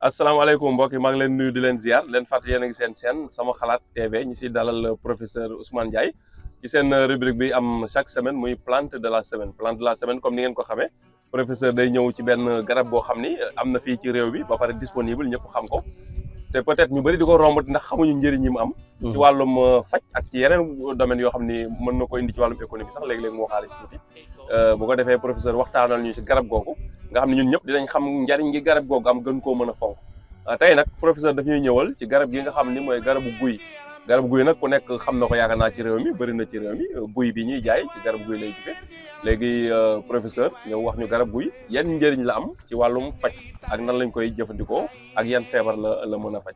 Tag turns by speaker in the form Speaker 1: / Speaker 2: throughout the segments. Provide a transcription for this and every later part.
Speaker 1: asalaamaaleykum mbokk yi maa ngi leen nuyu di leen ziar leen fàttali yéen a ngi seen chaîne sama xalaat TV ñu si dalal professeur Ousmane Ndiaye ci seen rubrique bi am chaque semaine muy plante de la semaine comme ni ngeen ko xamee professeur day ñëw ci benn garab boo xam ni am na fii ci réew bi ba pare disponible ñëpp xam ko te peut-être ñu bëri di ko romb ndax xamuñu njëriñ yi mu am. ci wàllum faj ak ci yeneen domaines yoo xam ni mën na ko indi ci wàllum économie sax léegi-léegi moo xaalis tuuti bu ko defee professeur waxtaanal ñu ci garab googu nga xam ne ñun ñëpp dinañ xam njariñ gi garab googu am gën koo mën a fonk tey nag professeur daf ñuy ñëwal ci garab gi nga xam ni mooy garabu guy garabu guy nag ku nekk xam na ko yaakaar naa ci réew mi bëri na ci réew mi guy bi ñuy jaay ci garabu guy lay jóge léegi professeur ñëw wax ñu garab guy yan njëriñ la am ci wàllum faj ak nan lañ koy jëfandikoo ak yan feebar la mën a faj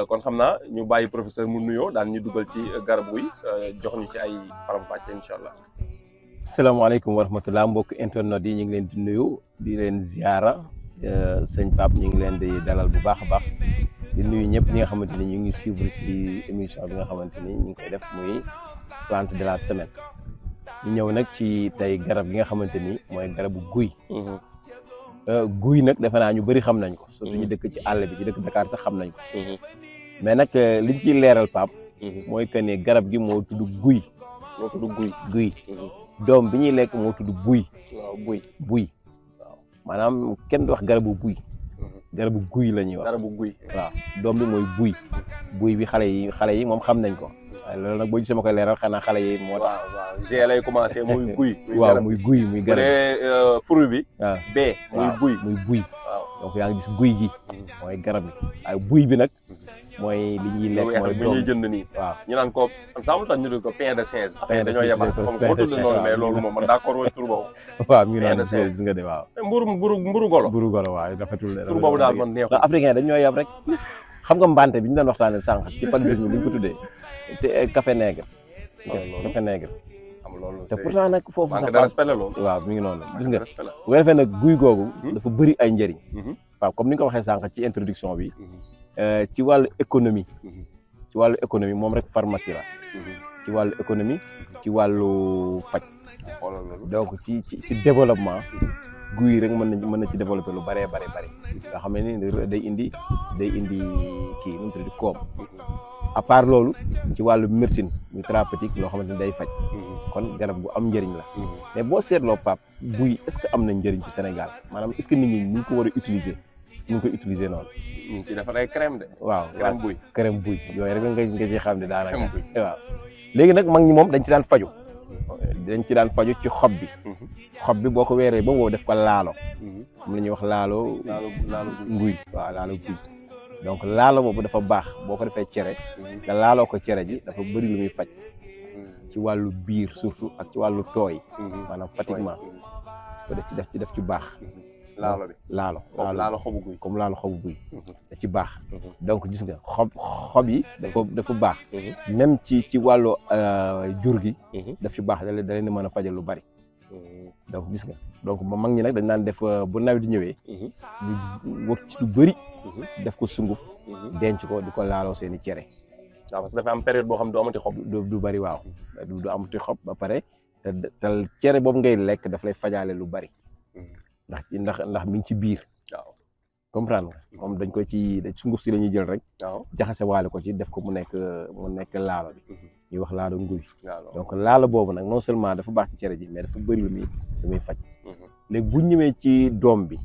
Speaker 1: kon xam naa ñu bàyyi professeur mu nuyoo daan ñu dugal ci garab guy jox ñu ci ay faram-fàcce incha allah.
Speaker 2: salaamaaleykum wa rahmatulah mbokk internet yi ñu ngi leen di nuyu di leen ziara sëñ Pape ñu ngi leen di dalal bu baax a baax di nuyu ñëpp ñi nga xamante ni ñu ngi suivre ci émission bi nga xamante ni ñu ngi koy def muy plante de la semaine ñu ñëw nag ci tey garab gi nga xamante ni mooy garabu guy. Guy nag defe naa ñu bëri xam nañ ko. surtout ñu dëkk ci àll bi ci dëkk Dakar sax xam nañ ko. mais nag liñ ciy leeral Pape. mooy que ne garab gi moo tudd guy.
Speaker 1: moo tudd guy
Speaker 2: guy. doom bi ñuy lekk moo tudd buy.
Speaker 1: waaw buy
Speaker 2: buy waaw maanaam kenn du wax garabu buy. garabu guy la ñuy wax.
Speaker 1: garabu guy
Speaker 2: waaw doom bi mooy buy. buy bi xale yi moom xam nañ ko. waaye loolu nag boo gisee ma koy leeral xanaa xale yi moo tax.
Speaker 1: waaw G lay commencé muy guy.
Speaker 2: waaw muy guy muy garab
Speaker 1: bu fruit bi.
Speaker 2: waaw
Speaker 1: B muy buy
Speaker 2: muy buy.
Speaker 1: waaw
Speaker 2: donc yaa ngi gis guy gi. mooy garab bi waaye buy bi nag. mooy li ñuy lekk mooy
Speaker 1: doom ñuy jënd nii.
Speaker 2: waaw
Speaker 1: ñu naan ko ensemble tax ñu ko pain de 16.
Speaker 2: pain de 16
Speaker 1: dañoo yebal xam nga tudd noonu mais loolu moom man d'accord woon tur boobu.
Speaker 2: waaw mi ngi naan gis nga de waaw.
Speaker 1: mburu golo.
Speaker 2: mburu golo waaw rafetul de.
Speaker 1: tur boobu daal man neexul.
Speaker 2: ndax africain dañoo yab rek xam nga mbante bi ñu doon waxtaanee sànq ci paludisme bi ñu ko tuddee te café nègre. café nègre.
Speaker 1: am loolu
Speaker 2: te pourtant nag foofu sax.
Speaker 1: manque de respect la loolu.
Speaker 2: waaw mi ngi noonu gis nga bu ko defee nag guy googu. dafa bëri ay njëriñ. waaw comme ni nga ko waxee sànq ci introduction bi. ci wàllu économie. ci wàllu économie moom rek pharmacie la. ci wàllu économie ci wàllu faj. donc ci développement. guy rek mën na ci développer lu bëree bëri nga xam ne ni day indi kii nu mu tudd koom. à part loolu ci wàllu médecine muy thérapeutique loo xamante ni day faj. kon garab gu am njëriñ la. mais boo seetloo Pape buy est-ce que am na njëriñ ci Sénégal maanaam est-ce que nit ñi ñu ngi ko war a utiliser ñu ngi koy utiliser noonu.
Speaker 1: ñu ci defar ay crème de.
Speaker 2: waaw crème buy yooyu rek nga ci xam ne daanaka.
Speaker 1: crème buy
Speaker 2: waaw léegi nag mag ñi moom dañ ci daan faju ci xob bi. xob bi boo ko weeree ba woo def ko laalo. am la ñuy wax laalo nguy waaw laalo guy. donc laalo boobu dafa baax boo ko defee cere. nga laaloo ko cere ji dafa bëri lu muy faj. ci wàllu biir surtout ak ci wàllu tooy. maanaam fatiguement. ko def ci baax.
Speaker 1: laalo bi laalo xobu guy
Speaker 2: comme laalo xobu guy. da ci baax. donc gis nga xob yi dafa baax. même ci wàllu jur gi. daf ci baax da leen di mën a fajal lu bari. donc gis nga donc mag ñi nag dañ naan def bu nawet di ñëwee. ñu wër ci lu bëri. def ko sunguf. denc ko di ko laaloo seen i cere.
Speaker 1: waaw parce que dafa am période boo xam ne du amati xob.
Speaker 2: du bari waaw du amati xob ba pare te cere boobu ngay lekk daf lay fajaale lu bari. ndax mi ngi ci biir.
Speaker 1: waaw
Speaker 2: comprendre nga moom dañ ko ci sunguf si la ñuy jël rek.
Speaker 1: waaw
Speaker 2: jaxase waale ko ci def ko mu nekk laalo bi. ñuy wax laalo nguy. donc laalo boobu nag non seulement dafa baax ci cere ji mais dafa bëri lu muy faj. léegi bu ñëwee ci doom bi.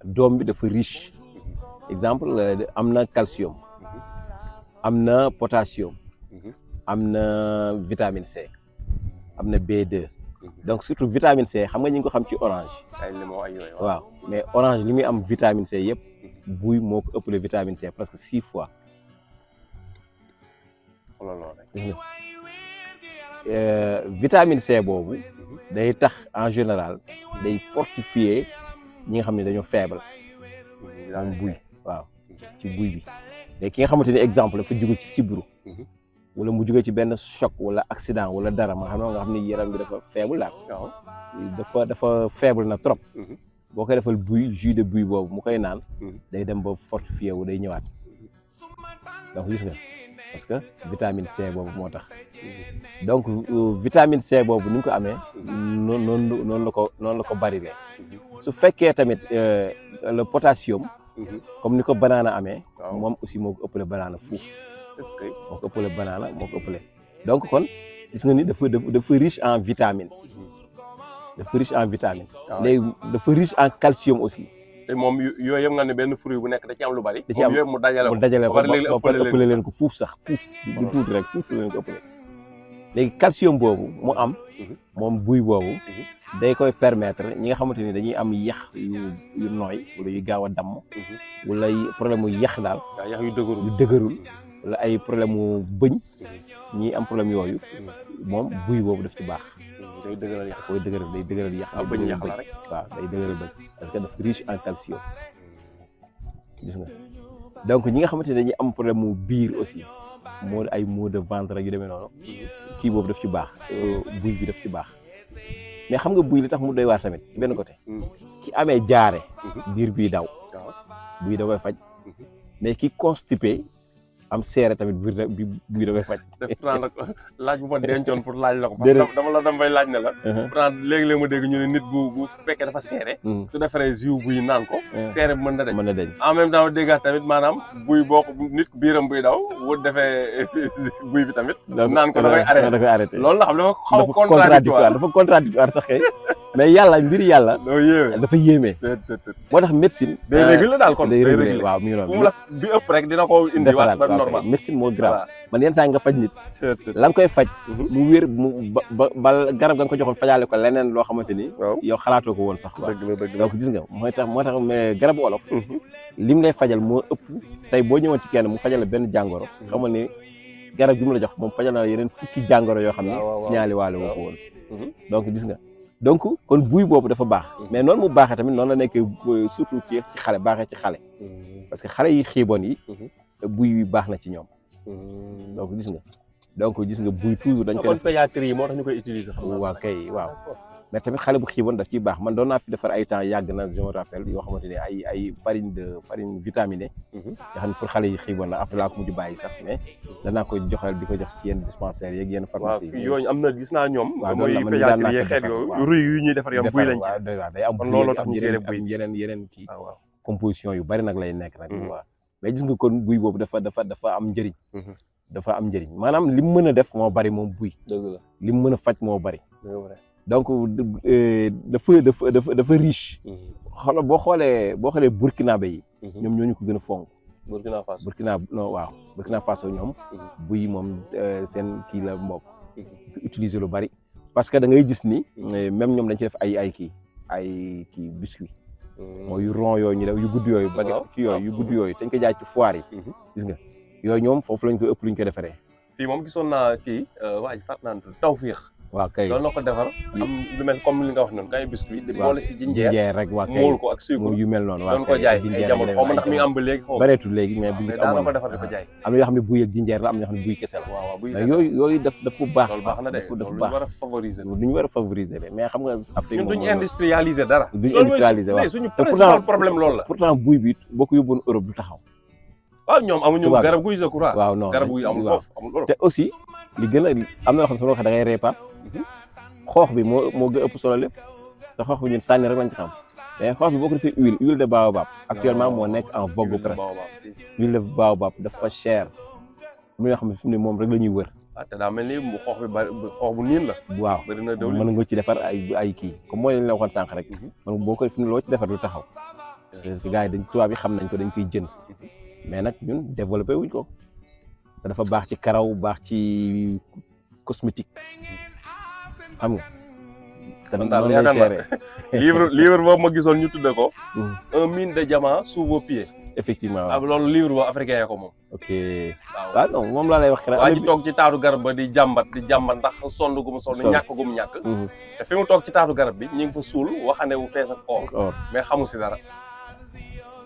Speaker 2: doom bi dafa riche. exemple am na calcium. am na potassium. am na vitamine C. am na B2. donc surtout vitamine C xam nga ñu ngi ko xam ci orange.
Speaker 1: ay limon ay yooyu.
Speaker 2: waaw mais orange li muy am vitamine C yëpp. buy moo ko ëppale vitamine C presque 6 fois. gis nga vitamine C boobu. day tax en général day fortifier ñi nga xam ne dañoo faible. am buy waaw ci buy bi. mais ki nga xamante ni exemple dafa jóge ci sibbiru. wala mu jóge ci benn choc wala accident wala dara nga xam ni yaram bi dafa faible daal. waaw dafa faible na trop. boo koy defal buy jus de buy boobu mu koy naan. day dem ba fortifié wu day ñëwaat. donc gis nga parce que vitamine C boobu moo tax. donc vitamine C boobu ni mu ko amee. noonu la ko bari lee su fekkee tamit le potassium comme ni ko banana amee
Speaker 1: waaw
Speaker 2: moom aussi moo ko ëppale banana fuuf
Speaker 1: est-ce que
Speaker 2: moo ko ëppale banana moo ko ëppale donc kon gis nga ni dafa riche en vitamine dafa riche en vitamine léegi dafa riche en calcium aussi
Speaker 1: te moom yooyu yëpp nga ne benn fruit bu nekk da ci am lu bari
Speaker 2: da ci am
Speaker 1: yooyu mu dajale
Speaker 2: ko ba pare ëppale leen ko fuuf sax fuuf du tuuti rek fuuf la leen ko ëppale léegi calcium boobu mu am moom buy boobu day koy permettre ñi nga xamante ni dañuy am yax yu nooy wala yu gaaw a damm wala problème mu yax daal
Speaker 1: yax yu
Speaker 2: dëgërul wala ay problème mu bëñ ñi am problème yooyu moom buy boobu daf ci baax
Speaker 1: day dëgëral yax
Speaker 2: koy dëgëral day dëgëral yax
Speaker 1: bëñ yax la rek
Speaker 2: waaw day dëgëral bëñ parce que dafa riche en calcium gis nga donc ñi nga xamante ne dañuy am problème mu biir aussi moo ay maux de ventre yu demee noonu kii boobu daf ci baax buy bi daf ci baax mais xam nga buy li tax mu doy waar tamit ci benn côté ki amee jaare biir bii daw buy da koy faj mais ki constipé am seere tamit buy da koy faj
Speaker 1: pourtant laaj bu ma dencoon pour laaj la ko parce que dama la damay laaj ne la pourtant léegi-léegi ma dégg ñu ne nit bu fekkee dafa seere su defaree jus buy naan ko seere bi mën na deñ en même temps déggaat tamit maanaam buy boo ko nit biiram buy daw bu defee buy bi tamit naan ko da koy arrêté loolu la xam dafa xaw contradictoire
Speaker 2: dafa contradictoire sax kay mais yàlla mbiri yàlla dafa yéeme moo tax médecine
Speaker 1: day réguler daal kon
Speaker 2: day réguler waaw mi ngi noonu
Speaker 1: fu mu la bi ëpp rek dina ko indi waat ba normal
Speaker 2: médecine moo grave man yenn saa nga faj nit la nga koy faj mu wér mu ba garab ga nga ko joxoon fajaale ko leneen loo xamante ni yow xalaatoo ko woon sax donc gis nga moo tax mais garabu wolof lim lay fajal moo ëpp tey boo ñëwoon ci kenn mu fajal benn jàngoro xamal ni garab bi mu la jox moom fajal na yeneen fukki jàngoro yoo xam ne signalé waale woo ko woon donc gis nga donc kon buy boobu dafa baax mais noonu mu baaxee tamit noonu la nekkee surtout ci xale baaxee ci xale parce que xale yi xiiboon yi buy bi baax na ci ñoom donc gis nga buy toujours dañ ko def
Speaker 1: pédiatrie yi moo tax ñu koy utiliser
Speaker 2: waaw kay waaw mais tamit xale bu xiiboon daf ciy baax man doon naa fi defar ay temps yàgg na je me rappelle yoo xamante ne ay farine vitaminée nga xam ne pour xale yi xiiboon la après laa ko mujj bàyyi sax mais danaa ko joxal di ko jox ci yenn dispensaires yeeg yenn pharmacie yi
Speaker 1: yooyu am na gis naa ñoom mooy pédiatrie yi xeet yooyu ruy yu ñuy defar yoon buy lañ ci
Speaker 2: day am
Speaker 1: kon loolu tax ñu seere buy
Speaker 2: yeneen kii composition yu bari nag lay nekk nag waaw mais gis nga kon buy boobu dafa am njëriñ dafa am njëriñ maanaam li mu mën a def moo bari moom buy li mu mën a faj moo bari donc dafa riche xoolal boo xoolee burkinabé yi ñoom ñoo ñu ko gën a fonk Burkina Faso ñoom buy moom seen kii la mbokk utiliser lu bari parce que da ngay gis ni même ñoom dañ ci def ay kii biscuit mooy yu rond yooyu ñu def yu gudd yooyu baguette kii yooyu yu gudd yooyu dañ ko jaay ci foire yi gis nga yooyu ñoom foofu lañ ko ëpp luñ ko defaree
Speaker 1: fii moom gisoon naa kii waa ji fàtt naan Tawfiix
Speaker 2: waaw kay
Speaker 1: loolu la ko defar am lu mel comme li nga wax noonu kay biscuit di boole si jinjeer
Speaker 2: rek waa kay
Speaker 1: muul ko ak sucre
Speaker 2: yu mel noonu
Speaker 1: doon ko jaay ay jamono xaw ma ndax mi ngi am ba léegi xaw
Speaker 2: bareetul léegi mais bu ñu
Speaker 1: daana ko defar di ko jaay
Speaker 2: am na yoo xam ne buy ak jinjeer la am na yoo xam ne buy kese la
Speaker 1: waaw buy
Speaker 2: yooyu dafa baax
Speaker 1: loolu baax na de
Speaker 2: dafa
Speaker 1: loolu
Speaker 2: baax
Speaker 1: war a favoriser
Speaker 2: lu ñu war a favoriser de mais xam nga Afrique
Speaker 1: ñun duñu industrialiser dara
Speaker 2: duñu industrialiser waaw
Speaker 1: suñu principal problème loolu la
Speaker 2: pourtant buy bi boo ko yóbboon Europe du taxaw
Speaker 1: waaw ñoom amuñu garab guy je crois
Speaker 2: waaw non
Speaker 1: garab guy amul foofu amul Europe
Speaker 2: te aussi li gën a am na yoo xam ne su ma waxee da ngay reepa xoox bi moo gën a ëpp solo lépp te xoox bi ñun sànni rek lañ ci xam mais xoox bi boo ko defee huile de baobab actuellement moo nekk en vogue presque huile de baobab dafa cher am na yoo xam ne fi mu ne moom rek la ñuy wër
Speaker 1: te daa mel ni xoox bi bari xoox bu niin la
Speaker 2: waaw
Speaker 1: bari na dawlin
Speaker 2: mën nga ci defar ay kii comme mooy lañ la waxoon sànq rek man boo ko fi mu ne loo ci defar du taxaw parce que gars yi dañ tubaab yi xam nañ ko dañ koy jënd mais nag ñun développé wuñ ko te dafa baax ci karaw baax ci cosmétique xam nga.
Speaker 1: kon daal yaakaar naa livre boobu ma gisoon ñu tudde ko. un mine de diamant sous vos pieds.
Speaker 2: effectivement
Speaker 1: waaw loolu livre boobu africain ya ko moom.
Speaker 2: ok waaw non moom laa lay wax.
Speaker 1: waa ji toog ci taatu garab ba di jàmbat ndax sonn gu mu sonn ñàkk gu mu ñàkk. te fi mu toog ci taatu garab bi ñu ngi fa suul waxande wu fees ak or. mais xamu si dara.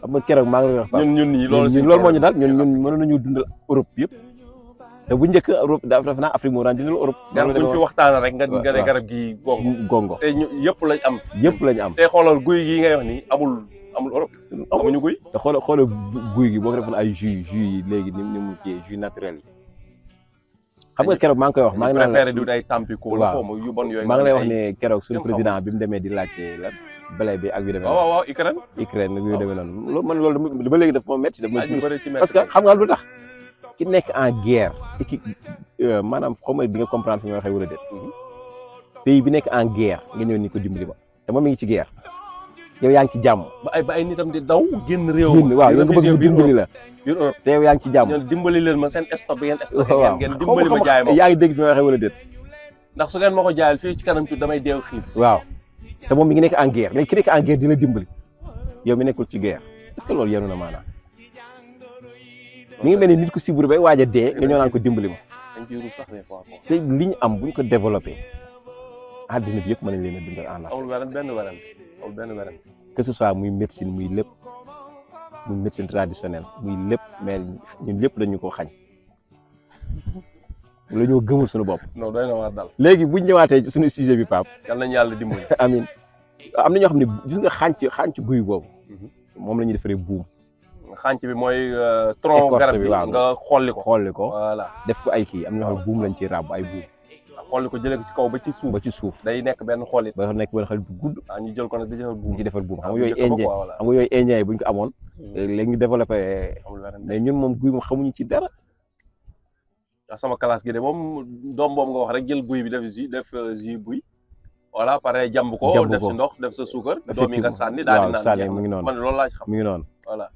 Speaker 2: xam nga keroog maa ngi lay wax.
Speaker 1: ñun ñii
Speaker 2: loolu moo ñu daal ñun mënoon nañu dundal Europe yëpp. te bu njëkk Europe dafa naa Afrique moo daan dundal Europe.
Speaker 1: garab bu ñu fi waxtaanee rek nga ne garab gi gongo. te yëpp lañ am.
Speaker 2: yëpp lañ am
Speaker 1: te xoolal guy gi ngay wax ni amul Europe. amuñu guy.
Speaker 2: te xoolal guy gi boo ko defoon ay jus yi léegi ni mu kii jus naturel yi. xam nga keroog maa ngi koy wax. maa ngi naan
Speaker 1: préféré du ay tampico.
Speaker 2: waaw
Speaker 1: yu bon yooyu.
Speaker 2: maa ngi lay wax ne keroog suñu président bi mu demee di laajte lan blé bi ak yu demee
Speaker 1: waaw waaw
Speaker 2: Ukraine yu demee noonu loolu man loolu ba léegi daf ma métti daf ma parce que
Speaker 1: que
Speaker 2: xam nga lu tax ki nekk en guerre et qui maanaam xaw ma di nga comprendre fi nga waxee wala déet pays bi nekk en guerre nga ñëw ni ko dimbali ma te moom mi ngi ci guerre yow yaa ngi ci jàmm
Speaker 1: ba ay nitam di daw génn réew
Speaker 2: waaw yow nga bëgg dimbali la te yow yaa ngi ci jàmm
Speaker 1: dimbali leen ma seen stock bi ngeen stocké ngeen dimbali ma jaay ma
Speaker 2: yaa ngi dégg fi ma waxee wala déet
Speaker 1: ndax su ngeen ma ko jaayal fii ci kanam tuuti damay deew xiif
Speaker 2: waaw te moom mi ngi nekk en guerre léegi ki nekk en guerre di la dimbali yow mi nekkul ci guerre est-ce que loolu yenu na maanaam mi ngi mel ni nit ku siburu bay waaj a dee nga ñëw naan ko dimbali ma te li ñu am buñ ko développé àddina bi yëpp mën nañ leen a dundal en
Speaker 1: amul benn werante
Speaker 2: que ce soit muy médecine muy lépp muy médecine traditionnelle muy lépp mais ñun lépp dañu ko xañ la ñoo gëmul suñu bopp.
Speaker 1: non doy na waar daal.
Speaker 2: léegi buñ ñëwaatee ci suñu sujet bi Pape.
Speaker 1: yal nañu yàlla dimbali.
Speaker 2: amiin am na ñoo xam ne gis nga xànc guy boobu. moom la ñuy defaree buum.
Speaker 1: xànc bi mooy tronc garab bi nga xolli ko.
Speaker 2: voilà def ko ay kii am na ñoo xam ne buum lañ ciy ràbb ay buum.
Speaker 1: xolli ko jëlee ko ci kaw ba ci suuf.
Speaker 2: ba ci suuf
Speaker 1: day nekk benn xollit.
Speaker 2: ba nekk benn xollit bu gudd.
Speaker 1: ñu jël ko nag di defar buum.
Speaker 2: ci defar buum xam nga yooyu indien xam nga yooyu indien yi buñ ko amoon. léegi ñu développé. mais ñun moom guy moom xamuñu ci dara.
Speaker 1: sama classe gi de moom doom boobu nga wax rek jël buy bi def jus buy. voilà pare jàmb ko def si ndox def sa suukar. doom yi nga sànni daal di naan
Speaker 2: sànni mu ngi noonu
Speaker 1: man loolu laa ci xam.
Speaker 2: mu ngi noonu
Speaker 1: voilà.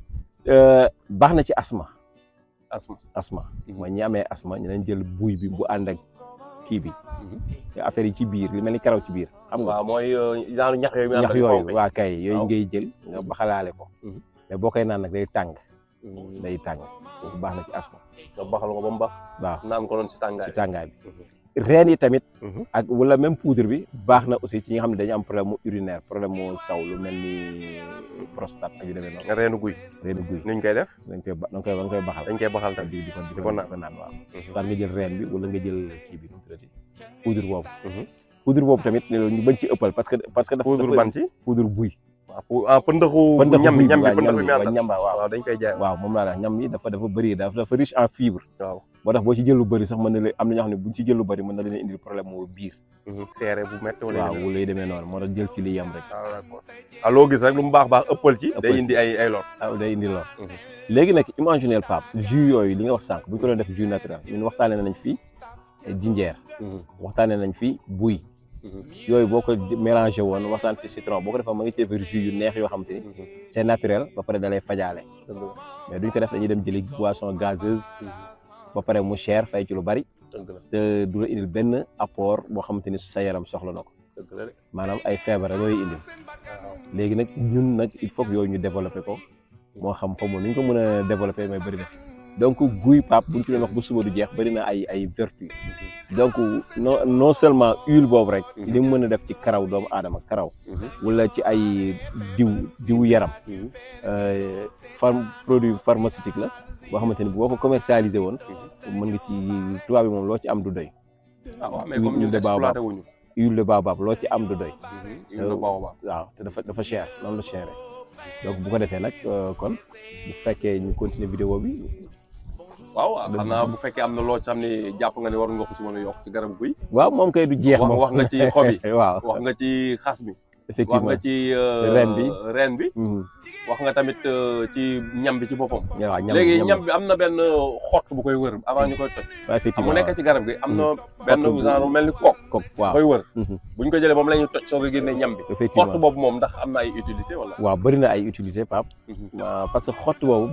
Speaker 2: baax na ci asma.
Speaker 1: asma
Speaker 2: mooy ñi amee asma ñu leen jël buy bi bu ànd ak kii bi. affaire yi ci biir li mel ni karaw ci biir. xam nga
Speaker 1: waaw mooy genre ñax yooyu.
Speaker 2: ñax yooyu waa kay yooyu ngay jël nga baxalaale ko. mais boo koy naan nag day tàng. day tàng foofu baax na ci asma.
Speaker 1: nga baxal ko ba mu baax.
Speaker 2: waaw
Speaker 1: naan ko doon ci tàngaay
Speaker 2: bi. reen yi tamit. ak wala même poudre bi baax na aussi ci ñi nga xam ne dañu am problème mu urinaire problème mu saw lu mel ni prostate ak yu demee noonu.
Speaker 1: reenu guy. ni ñu koy def.
Speaker 2: dañ koy baxal.
Speaker 1: dañ koy baxal tam
Speaker 2: di ko naan waaw. soit nga jël reen bi wala nga jël kii bi nu mu tuddati poudre boobu. poudre boobu tamit ñu bañ ci ëppal parce que dafa.
Speaker 1: poudre ban ci
Speaker 2: poudre buy.
Speaker 1: waaw pëndaxu ñam bi
Speaker 2: ñamba waaw
Speaker 1: dañ koy jaay.
Speaker 2: waaw moom laa la ñam yi dafa bëri dafa riche en fibre.
Speaker 1: waaw
Speaker 2: moo tax boo ci jël lu bëri sax mën na leen am na ñoo xam ne buñ ci jël lu bëri mën na leen indil problème moo biir.
Speaker 1: seere bu métti wala
Speaker 2: waaw wala yu demee noonu moo tax jël ci li yam rek.
Speaker 1: d'accord loo gis rek lu mu baax ëppal ci. day indi ay lor.
Speaker 2: day indi lor. léegi nag imaginez Pape jus yooyu li nga wax sànq bu ñu ko doon def jus naturel ñun waxtaanee nañ fi jinjeer. waxtaanee nañ fi buy. yooyu boo ko mélangé woon waxtaan fi citron boo ko defee ma ngi ci defar jus yu neex yoo xamante ni c'est naturel ba pare da lay fajaale. mais duñ ko def dañuy dem jëli boisson gazeuse. ba pare mu cher fay ci lu bari. te du la indil benn apport boo xamante ni sa yaram soxla na ko. maanaam ay feebar looy indil. léegi nag ñun nag il faut que yooyu ñu développé ko. moo xam xaw ma nu ñu ko mën a développé mais bëri na donc guy Pape buñ ci doon wax ba suba du jeex bëri na ay vertu. donc non seulement huile boobu rek. li mu mën a def ci karaw doomu aadama karaw. wala ci ay diwu yaram. produit pharmaceutique la. boo xamante ni boo ko commercialisé woon. mën nga ci tubaab bi moom loo ci am du doy.
Speaker 1: waaw mais comme ñun exploité wuñu.
Speaker 2: huile de baobab loo ci am du doy.
Speaker 1: huile de baobab
Speaker 2: waaw te dafa cher noonu la cher donc bu ko defee nag kon bu fekkee ñu continuer vidéo bi.
Speaker 1: waaw xanaa bu fekkee am na loo ci xam ne jàpp nga ne war nga ko ci mën a yokk ci garab guy.
Speaker 2: waaw moom kay du jeex moom
Speaker 1: wax nga ci xob yi.
Speaker 2: waaw
Speaker 1: wax nga ci xas bi.
Speaker 2: effectivement
Speaker 1: wax nga ci reen bi. wax nga tamit ci ñam bi ci boppam.
Speaker 2: waaw
Speaker 1: léegi ñam bi am na benn xott bu koy wër avant ñu koy toj.
Speaker 2: waaw effectivement
Speaker 1: mu nekk ci garab gi am na benn genre mel ni kook
Speaker 2: waaw
Speaker 1: koy wër. buñ ko jëlee moom la ñuy toj soo ko génnee ñam bi.
Speaker 2: effectivement
Speaker 1: xott boobu moom ndax am na ay utilité wala.
Speaker 2: waaw bëri na ay utilité Pape. parce que xott boobu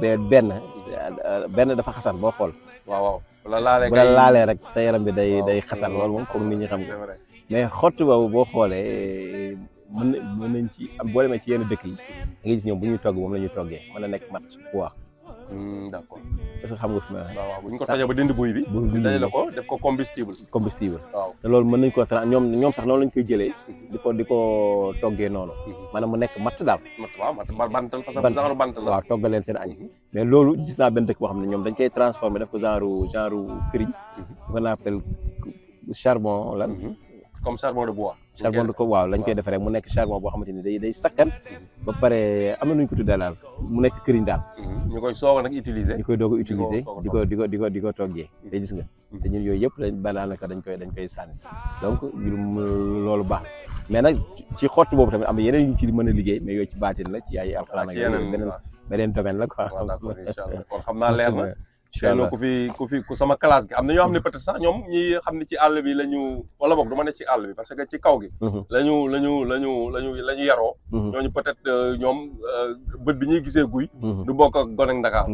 Speaker 2: benn dafa xasan boo xool.
Speaker 1: waaw bu la
Speaker 2: laalee rek sa yaram bi day xasan loolu moom foog nit ñi xam nga mais xott boobu boo xoolee mën nañ ci boo demee ci yenn dëkk yi da ngay gis ñoom bu ñuy togg moom la ñuy toggee mën na nekk mat poids.
Speaker 1: d'accord
Speaker 2: parce que xam nga fi ma.
Speaker 1: waaw bu ñu ko tojee ba dindi buy bi. ñu dajale ko def ko combustible. waaw
Speaker 2: te loolu mën nañ koo ñoom sax noonu lañ koy jëlee. di ko toggee noonu. maanaam mu nekk matt daal.
Speaker 1: bantal parce que genre bantal la.
Speaker 2: waaw toggal leen seen añ. mais loolu gis naa benn dëkk boo xam ne ñoom dañ koy transformé def ko genre këriñ. qu'on appelle charbon lan.
Speaker 1: comme charbon de bois.
Speaker 2: charbon de ko waaw lañ koy defaree mu nekk charbon boo xamante ni day sakkan ba pare am na nuñ ko tuddee daal mu nekk këriñ daal
Speaker 1: ñu koy soog a nag utiliser
Speaker 2: ñu koy doog a utiliser di ko toggee te gis nga te ñun yooyu yëpp daanaka dañ koy sànni donc loolu baax mais nag ci xott boobu tamit am na yeneen yu ci mën a liggéey mais yooyu ci baatin la ci ay alxuraan ak beneen domaine la quoi
Speaker 1: d'accord inchallah kon xam naa leer na xëy ku sama classe gi am na ñoo xam ne peut-être sax ñoom ñi xam ne ci àll bi la ñu wala boog du ma ne ci àll bi parce que ci kaw gi la ñu yaroo ñooñu peut-être ñoom bët bi ñuy gisee guy du bokk ak gone ak Ndakaar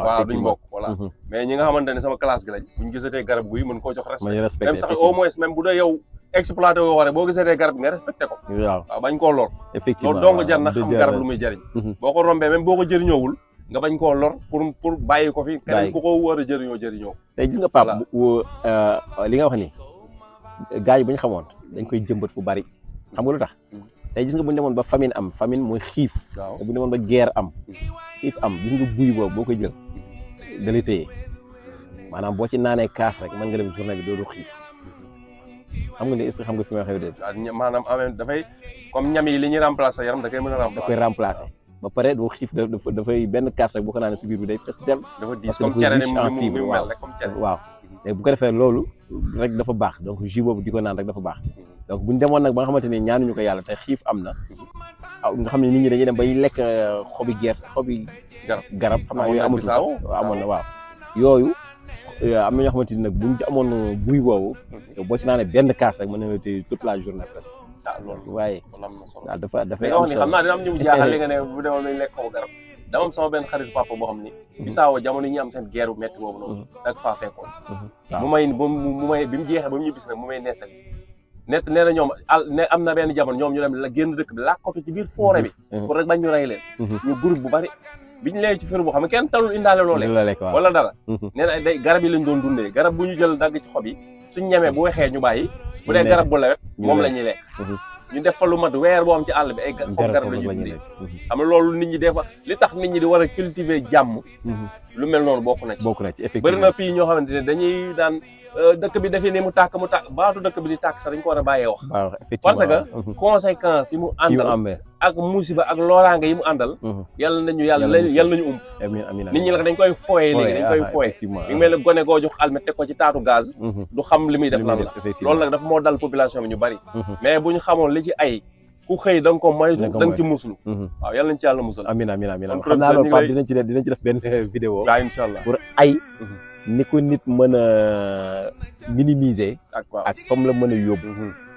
Speaker 1: waaw duñ bokk voilà mais ñi nga xamante ne sama classe gi lañ buñ gisatee garab guy mën koo jox respect même sax au moins même bu dee yow exploité woo waree boo gisatee garab nga respecté ko waaw bañ koo lor
Speaker 2: effectivement
Speaker 1: loolu dong jar na xam garab lu muy jëriñ boo ko rombee même boo ko jëriñoowul nga bañ koo lor pour bàyyi ko fi keneen ku ko war a jëriñoo
Speaker 2: tey gis nga Pape li nga wax ni gars yi bu ñu xamoon dañ koy jëmbat fu bari xam nga lu tax tey gis nga bu ñu demoon ba famine mooy xiif te bu ñu demoon ba guerre am xiif am gis nga buy boobu boo koy jël da lay téye maanaam boo ci naanee kaas rek mën nga dem journée bi doo xiif xam nga ni est-ce que xam nga fi may xew de
Speaker 1: maanaam amee dafay comme ñam yi li ñuy remplacer yaram da koy mën a remplacer
Speaker 2: da koy remplacer ba pare doo xiif dafay benn kaas rek boo ko naanee si biir bi day fes del
Speaker 1: dafa diis comme cere ni mu mel rek comme cere
Speaker 2: waaw léegi bu ko defee loolu rek dafa baax donc jus boobu di ko naan rek dafa baax donc buñ demoon nag ba nga xamante ni ñaanuñu ko yàlla te xiif am na nga xam ne nit ñi dañuy dem bay lekk xobi gerte xobi garab xam naa yooyu amatul sax amoon na waaw yooyu am na ñoo xamante ni nag buñ amoon buy boobu boo ci naanee benn kaas rek mën na la téye toute la journée presque
Speaker 1: loolu
Speaker 2: waaye daal dafay
Speaker 1: am solo xam naa dina am ñu jaaxal li nga ne bu demoon nañ lekk ko garab dama am sama benn xarit papa boo xam ni Bissau jamono yi ñu am seen guerre bu métti boobu noonu dak faa fekkoon mu may bi mu jeexee ba mu ñu bis nag mu may nettali nee na ñoom ne am na benn jamono ñoom ñu dem la génn dëkk bi làkkatu ci biir forêt bi pour rek bañ ñu rey leen ñu groupe bu bari biñ lee ci fër boo xam ne kenn talul indaale loolee wala dara nee na day garab yi lañ doon dundee garab bu ñu jël dagg ci xob yi suñ ñemee bu waxee ñu bàyyi bu dee garab bu lewet moom la ñuy lekk ñu def fa lu mat weer boo am ci àll bi ay xob garab la ñuy dundee xam nga loolu nit ñi des fois li tax nit ñi di war a cultiver jàmm lu mel noonu bokk na ci effectivement bëri na fii ñoo xamante ne dañuy daan dëkk bi dafee ne mu tàkk baatu dëkk bi di tàkk sax dañ ko war a bàyyee wax parce que conséquences yi mu àndal ak musiba ak loolaange yi mu àndal yàlla nañu ump nit ñi nag dañ koy fooye léegi dañ koy fooye mi ngi mel ne gone goo jox almet teg ko ci taatu gaz du xam li muy def lan la loolu nag dafa moo dal population bi ñu bari mais bu ñu xamoon li ci ay ku xëy da nga ko moytu da nga ci muslu waaw yàlla nañ ci yàlla musal
Speaker 2: amiin xam naa loolu Pape dinañ ci def benn vidéo
Speaker 1: waaw inshallah pour
Speaker 2: ay ni ko nit mën a minimiser ak fam la mën a yóbbu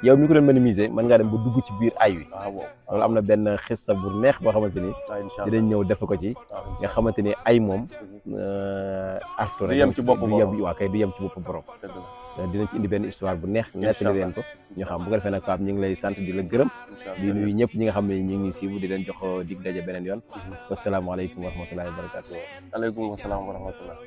Speaker 2: yow mi ko doon minimiser mën ngaa dem ba dugg ci biir ay wi loolu am na benn xissa bu neex boo xamante ni dinañ ñëw def ko ci nga xamante ni ay moom artu rek du yem ci bopp borom dinañ ci indi benn histoire bu neex nettali leen ko ñu xam bu ko defee nag Pape ñu ngi lay sant di la gërëm di nuyu ñëpp ñi nga xam ne ñu ngi siiw di leen jox dig daje beneen yoon wasalaamaaleykum wa rahmatullahi wa barakatuh
Speaker 1: aleykum wasalaam wa rahmatullah.